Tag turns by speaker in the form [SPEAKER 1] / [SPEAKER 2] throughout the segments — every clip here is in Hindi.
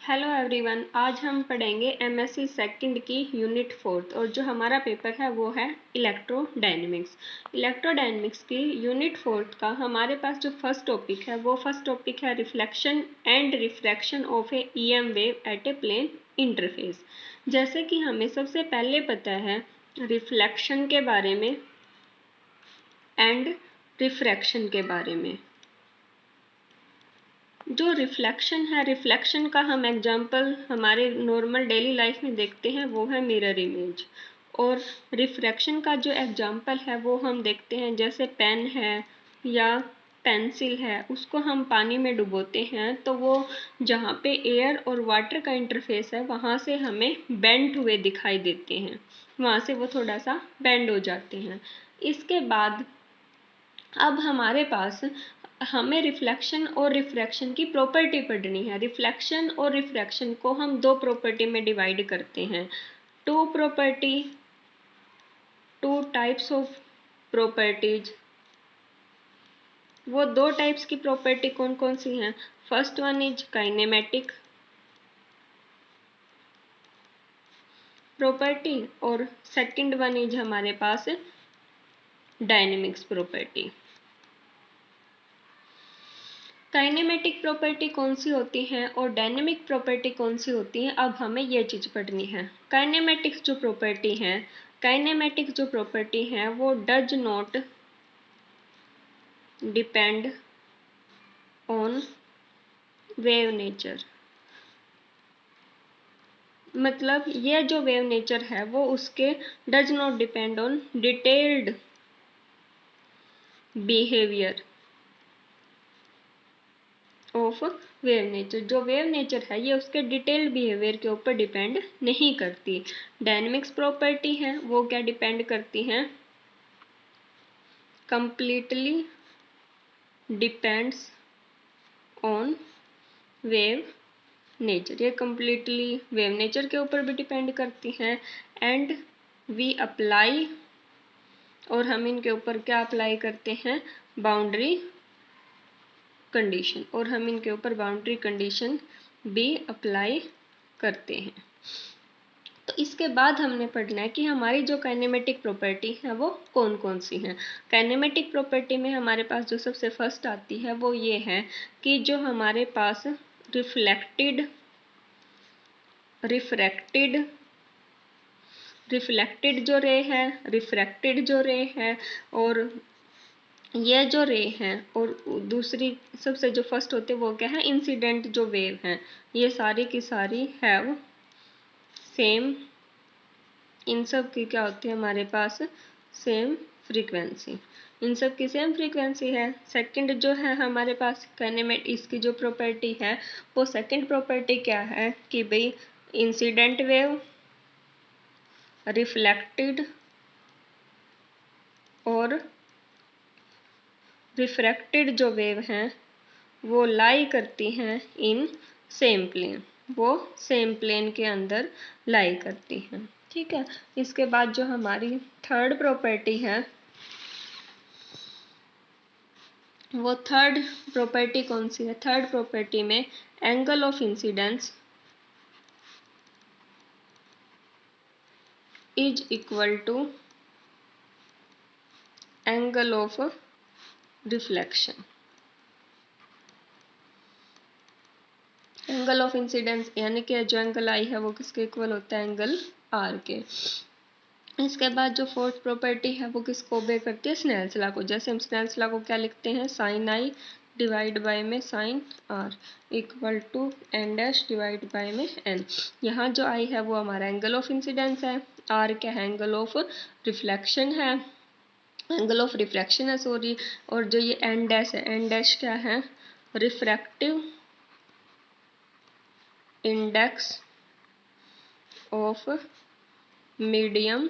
[SPEAKER 1] हेलो एवरीवन, आज हम पढ़ेंगे एमएससी सेकंड की यूनिट 4 और जो हमारा पेपर है वो है इलेक्ट्रोडायनेमिक्स। इलेक्ट्रोडायनेमिक्स की यूनिट 4 का हमारे पास जो फर्स्ट टॉपिक है वो फर्स्ट टॉपिक है reflection and refraction of a EM wave at a plane interface. जैसे कि हमें सबसे पहले पता है रिफ्लेक्शन के बारे में एंड रिफ्रैक्शन के बारे में। जो रिफ्लेक्शन है, रिफ्लेक्शन का हम एग्जाम्पल हमारे नॉर्मल डेली लाइफ में देखते हैं वो है मिरर इमेज। और रिफ्रैक्शन का जो एग्जाम्पल है वो हम देखते हैं जैसे पेन है या पेंसिल है, उसको हम पानी में डुबोते हैं तो वो जहाँ पे एयर और वाटर का इंटरफेस है वहाँ से हमें बेंड हुए दिखाई देते हैं, वहाँ से वो थोड़ा सा बेंड हो जाते हैं। इसके बाद अब हमारे पास हमें रिफ्लेक्शन और रिफ्रैक्शन की प्रॉपर्टी पढ़नी है। रिफ्लेक्शन और रिफ्रैक्शन को हम दो प्रॉपर्टी में डिवाइड करते हैं। Two types of properties. वो दो टाइप्स की प्रॉपर्टी कौन कौन सी हैं? First one is kinematic property और सेकंड वन इज हमारे पास डायनेमिक्स प्रॉपर्टी। काइनेमेटिक प्रॉपर्टी कौन सी होती है और डायनेमिक प्रॉपर्टी कौन सी होती है, अब हमें ये चीज़ पढ़नी है। काइनेमेटिक्स जो प्रॉपर्टी है वो does not depend on wave nature. मतलब ये जो वेव नेचर है वो उसके does not depend on detailed behaviour of wave nature. जो वेव नेचर है ये उसके डिटेल्ड बिहेवियर के ऊपर डिपेंड नहीं करती। डायनेमिक्स प्रॉपर्टी है वो क्या डिपेंड करती हैं? Completely depends on wave nature. ये कंप्लीटली वेव नेचर के ऊपर भी डिपेंड करती हैं। एंड वी अप्लाई, और हम इनके ऊपर क्या अप्लाई करते हैं? Boundary condition. और हम इनके ऊपर बाउंड्री कंडीशन भी अप्लाई करते हैं। तो इसके बाद हमने पढ़ना है कि हमारी जो काइनेमेटिक प्रॉपर्टी है वो कौन कौन सी हैं। काइनेमेटिक प्रॉपर्टी में हमारे पास जो सबसे फर्स्ट आती है वो ये है कि जो हमारे पास रिफ्लेक्टेड जो रे है, रिफ्रैक्टेड जो रे है, और ये जो रे हैं, और दूसरी सबसे जो फर्स्ट होते हैं वो क्या है? इंसिडेंट जो वेव हैं, ये सारी की सारी हैव सेम, इन सब की क्या होती है हमारे पास? Same frequency. इन सब की सेम फ्रीक्वेंसी है। सेकंड जो है हमारे पास काइनेमेट, इसकी जो प्रॉपर्टी है वो सेकंड प्रॉपर्टी क्या है कि भाई इंसिडेंट वेव, रिफ्लेक्टेड और रिफ्रैक्टेड जो वेव हैं वो लाई करती हैं इन सेम प्लेन, वो सेम प्लेन के अंदर लाई करती हैं। ठीक है। इसके बाद जो हमारी थर्ड प्रॉपर्टी है वो थर्ड प्रॉपर्टी कौन सी है? थर्ड प्रॉपर्टी में angle of incidence is equal to angle of reflection. Angle of incidence यानी कि जो एंगल आई है वो किसके इक्वल होता है? एंगल आर के। इसके बाद जो फोर्थ प्रॉपर्टी है वो किसको ओबे करती है? स्नेल्स लॉ को। जैसे हम स्नेल्स लॉ को क्या लिखते हैं? साइन आई डिवाइड बाय में sine r equal to n dash divide by में एन। यहाँ जो आई है वो हमारा एंगल ऑफ इंसिडेंस है, आर क्या है? एंगल ऑफ रिफ्लेक्शन है, एंगल ऑफ रिफ्लेक्शन है सॉरी। और जो ये एन डैश है, एन डैश क्या है? Refractive index of medium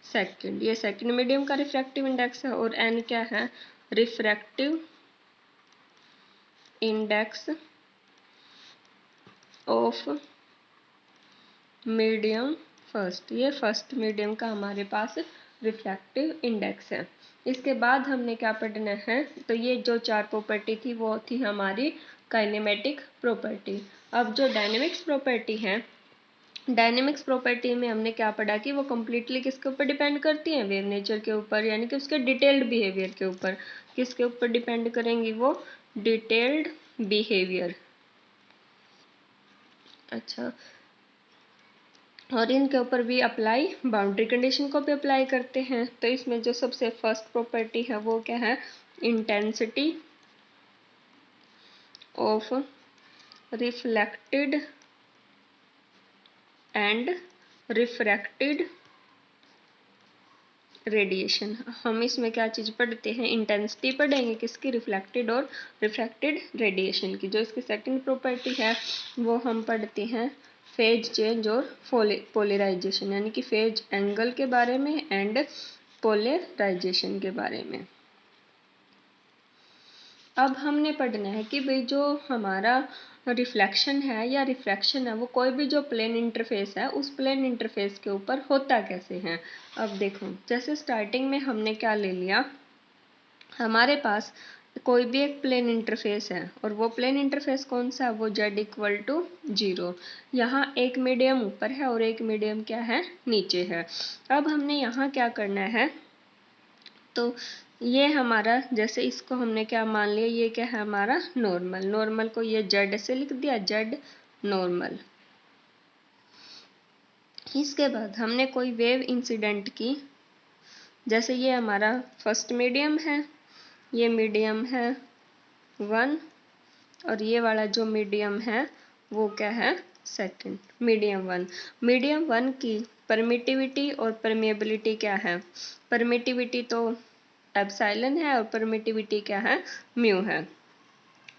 [SPEAKER 1] second. ये सेकंड मीडियम का रिफ्रैक्टिव इंडेक्स है। और एन क्या है? Refractive index of medium first. ये फर्स्ट मीडियम का हमारे पास रिफ्रैक्टिव इंडेक्स है। इसके बाद हमने क्या पढ़ना है? तो ये जो चार प्रॉपर्टी थी वो थी हमारी काइनेमेटिक प्रॉपर्टी। अब जो डायनेमिक्स प्रॉपर्टी है, डायनेमिक्स प्रॉपर्टी में हमने क्या पढ़ा कि वो कम्प्लीटली किसके ऊपर डिपेंड करती है, वेव नेचर के ऊपर, यानी कि उसके डिटेल्ड बिहेवियर के ऊपर। किसके ऊपर डिपेंड करेंगी वो, डिटेल्ड बिहेवियर। अच्छा, और इनके ऊपर भी अप्लाई, बाउंड्री कंडीशन को भी अप्लाई करते हैं। तो इसमें जो सबसे फर्स्ट प्रॉपर्टी है वो क्या है, intensity of reflected and refracted radiation. हम इसमें क्या चीज़ पढ़ते हैं, इंटेंसिटी पढ़ेंगे किसकी, रिफ्लेक्टेड और रिफ्रैक्टेड रेडिएशन की। जो इसकी सेकंड प्रॉपर्टी है वो हम पढ़ते हैं फेज चेंज और पोलराइजेशन, यानी कि फेज एंगल के बारे में एंड पोलराइजेशन के बारे में। अब हमने पढ़ना है कि भाई जो हमारा रिफ्लेक्शन है या रिफ्रैक्शन है वो कोई भी जो प्लेन इंटरफेस है उस प्लेन इंटरफेस के ऊपर होता कैसे है। अब देखो, जैसे स्टार्टिंग में हमने क्या ले लिया, हमारे पास कोई भी एक प्लेन इंटरफेस है और वो प्लेन इंटरफेस कौन सा है, वो z=0। यहाँ एक मीडियम ऊपर है और एक मीडियम क्या है, नीचे है। अब हमने यहाँ क्या करना है, तो ये हमारा, जैसे इसको हमने क्या मान लिया, ये क्या है हमारा नॉर्मल, नॉर्मल को ये z से लिख दिया, z नॉर्मल। इसके बाद हमने कोई वेव इंसिडेंट की, जैसे ये हमारा फर्स्ट मीडियम है, ये मीडियम है 1 और ये वाला जो मीडियम है वो क्या है, सेकंड मीडियम 1। मीडियम 1 की परमिटिविटी और परमिएबिलिटी क्या है, परमिटिविटी तो एप्सिलॉन है और परमिटिविटी क्या है, म्यू है।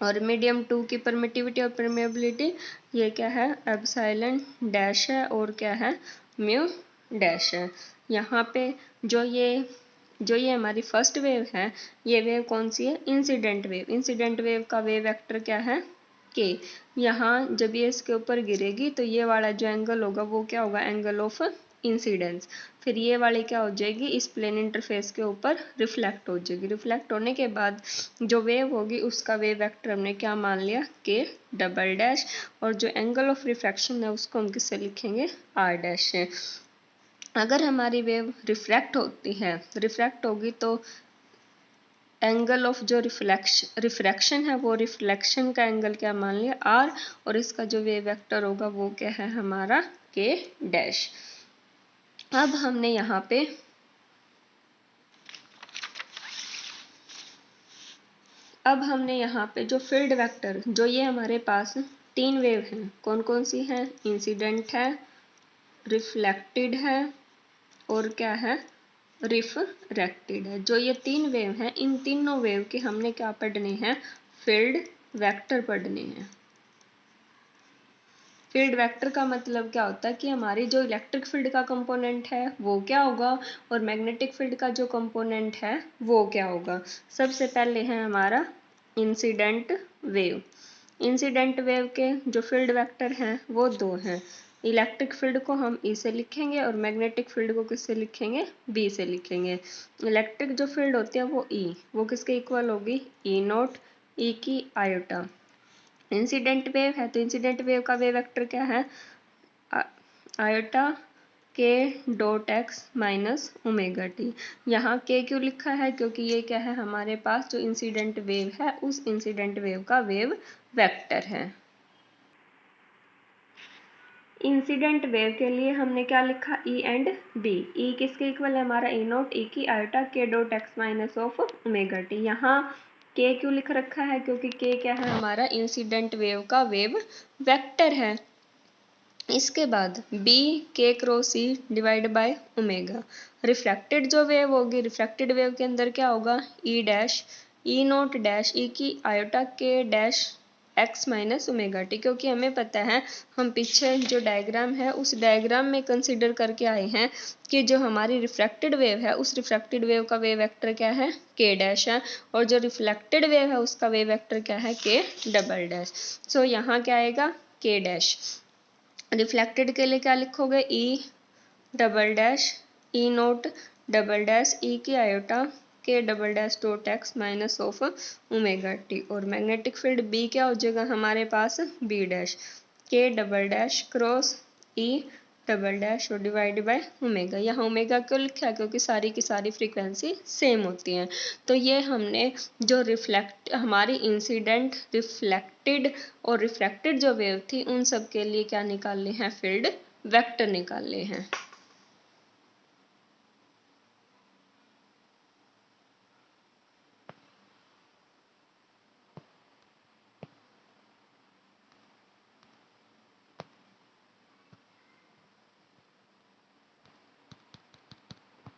[SPEAKER 1] और मीडियम 2 की परमिटिविटी और परमिएबिलिटी ये क्या है, एप्सिलॉन डैश है और क्या है, म्यू डैश है। यहाँ पे जो ये हमारी फर्स्ट वेव है, ये वेव कौन सी है, इंसिडेंट वेव। इंसिडेंट वेव का वेव वेक्टर क्या है, के। यहाँ जब ये इसके ऊपर गिरेगी तो ये वाला जो एंगल होगा वो क्या होगा, एंगल ऑफ इंसिडेंस। फिर ये वाली क्या हो जाएगी, इस प्लेन इंटरफेस के ऊपर रिफ्लेक्ट हो जाएगी। रिफ्लेक्ट होने के बाद जो वेव होगी उसका वेव वेक्टर हमने क्या मान लिया, के डबल डैश। और जो एंगल ऑफ रिफ्रैक्शन है उसको हम किससे लिखेंगे, आर डैश से। अगर हमारी वेव रिफ्रैक्ट होती है, रिफ्रैक्ट होगी तो एंगल ऑफ जो रिफ्रैक्शन है वो रिफ्लेक्शन का एंगल क्या मान लिया, आर। और इसका जो वेव वेक्टर होगा वो क्या है हमारा, के डैश। अब हमने यहाँ पे जो फील्ड वेक्टर, जो ये हमारे पास 3 वेव हैं, कौन कौन सी हैं, इंसिडेंट है, रिफ्लेक्टेड है और क्या है, रिफ्रैक्टेड है। जो ये 3 वेव हैं, इन तीनों वेव के हमने क्या पढ़ने हैं, फील्ड वेक्टर पढ़ने हैं। फील्ड वेक्टर का मतलब क्या होता है कि हमारी जो इलेक्ट्रिक फील्ड का कंपोनेंट है वो क्या होगा और मैग्नेटिक फील्ड का जो कंपोनेंट है वो क्या होगा। सबसे पहले है हमारा इंसिडेंट वेव। इंसिडेंट वेव के जो फील्ड वेक्टर हैं वो 2 हैं। इलेक्ट्रिक फील्ड को हम ई से लिखेंगे और मैग्नेटिक फील्ड को किससे लिखेंगे, बी से लिखेंगे। इलेक्ट्रिक जो फील्ड होती है वो ई, वो किसके इक्वल होगी, ई नॉट, ई की आयोटा। इंसिडेंट वेव है तो इंसिडेंट वेव का वेव वेक्टर क्या है, आयोटा के dot x minus omega T. यहाँ के क्यों लिखा है, क्योंकि ये क्या है हमारे पास जो इंसिडेंट वेव है उस इंसिडेंट वेव का वेव वेक्टर है। इंसिडेंट वेव के लिए हमने क्या लिखा, ई एंड बी। ई किसके इक्वल है हमारा, ई नॉट, ई की आयोटा के dot x minus of omega T. यहाँ के क्यों लिख रखा है, क्योंकि के क्या है हमारा इंसिडेंट वेव का वेव वेक्टर है। इसके बाद बी के cross E divide by omega. Refracted जो वेव होगी, रिफ्रैक्टेड वेव के अंदर क्या होगा, E dash, E not dash, E की आयोटा के dash x minus omega t. क्योंकि हमें पता है, हम पीछे जो डायग्राम है उस डायग्राम में कंसीडर करके आए हैं कि जो हमारी रिफ्रैक्टेड वेव है उस रिफ्रैक्टेड वेव का वेव वेक्टर क्या है, के डैश है। और जो रिफ्लेक्टेड वेव है उसका वेव वेक्टर क्या है, के डबल डैश। सो यहाँ क्या आएगा, के डैश। रिफ्लेक्टेड के लिए क्या लिखोगे, ई डबल डैश, ई नोट डबल डैश, ई की आयोटा के double dash dot x minus of omega T, और मैग्नेटिक फील्ड बी क्या हो जाएगा हमारे पास बी डैश के double dash cross E double dash और डिवाइड बाय ओमेगा। यहाँ ओमेगा क्यों लिखा, क्योंकि सारी की सारी फ्रीक्वेंसी सेम होती हैं। तो ये हमने जो हमारी इंसिडेंट, रिफ्लेक्टेड और रिफ्रैक्टेड जो वेव थी उन सब के लिए क्या निकाले हैं, फील्ड वेक्टर निकाले हैं।